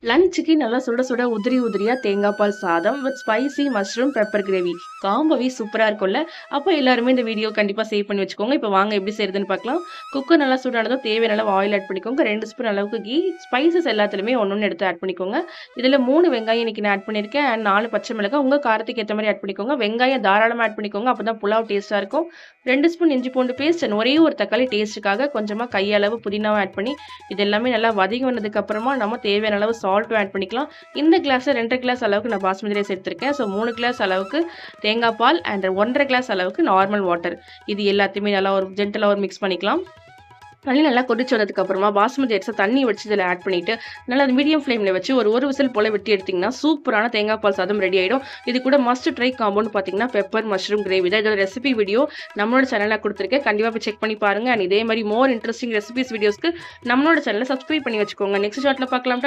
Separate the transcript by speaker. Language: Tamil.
Speaker 1: லஞ்சுக்கு நல்லா சுட சுட உதிரி உதிரியா தேங்காய் பால் சாதம் with spicy mushroom pepper gravy காம்போவே சூப்பரா இருக்கும்ல. அப்போ எல்லாருமே இந்த வீடியோ கண்டிப்பா சேவ் பண்ணி வச்சுக்கோங்க. இப்போ வாங்க எப்படி செய்யறதுன்னு பார்க்கலாம். குக்கர் நல்லா சூடானதும் தேவையான அளவு ஆயில் ஆட் பண்ணிக்கோங்க. 2 ஸ்பூன் அளவுக்கு கீ, ஸ்பைசஸ் எல்லாத்துலயுமே ஒண்ணு எடுத்து ஆட் பண்ணிக்கோங்க. இதுல 3 வெங்காயம் இன்னைக்கு நான் ஆட் பண்ணியிருக்கேன். அண்ட் 4 பச்சை மிளகாய் உங்க காரத்துக்கு ஏத்த மாதிரி ஆட் பண்ணிக்கோங்க. வெங்காயம் தாராளமா ஆட் பண்ணிக்கோங்க. அப்பதான் புலாவ் டேஸ்டா இருக்கும். 2 ஸ்பூன் இஞ்சி பூண்டு பேஸ்ட் அண்ட் ஒரே ஒரு தக்காளி டேஸ்ட்டுக்காக கொஞ்சமா கையளவு புதினாவை ஆட் பண்ணி இது எல்லாமே நல்லா வதங்கி வந்ததுக்கு அப்புறமா நம்ம தேவையான அளவு சால்ட்டும் ஆட் பண்ணிக்கலாம். இந்த கிளாஸ்ல 2 1/2 கிளாஸ் அளவுக்கு நான் பாஸ்மதி ரைஸ் எடுத்திருக்கேன். ஸோ 3 கிளாஸ் அளவுக்கு தேங்காய் பால் அண்ட் 1 1/2 கிளாஸ் அளவுக்கு நார்மல் வாட்டர். இது எல்லாத்தையுமே நல்லா ஒரு ஜென்டலா ஒரு மிக்ஸ் பண்ணிக்கலாம். தண்ணி நல்லா கொதிச்சு வந்ததுக்கு அப்புறமா பாஸ்மதி ரைஸை தண்ணி வச்சு இதில் ஆட் பண்ணிட்டு நல்லா மீடியம் ஃப்ளேமில் வச்சு ஒரு விசில் போல விட்டு எடுத்தீங்கன்னா சூப்பரான தேங்காய் பால் சாதம் ரெடி ஆகிடும். இது கூட மஸ்ட் ட்ரை காம்போன்னு பார்த்தீங்கன்னா பெப்பர் மஷ்ரூம் கிரேவி தான். இதோட ரெசிபி வீடியோ நம்மளோட சேனலில் கொடுத்துருக்கேன். கண்டிப்பாக போய் செக் பண்ணி பாருங்க. அண்ட் இதே மாதிரி மோர் இன்ட்ரெஸ்டிங் ரெசிபிஸ் வீடியோஸ்க்கு நம்மளோட சேனலை சப்ஸ்கிரைப் பண்ணி வச்சுக்கோங்க. நெக்ஸ்ட் ஷார்ட்ல பார்க்கலாம்.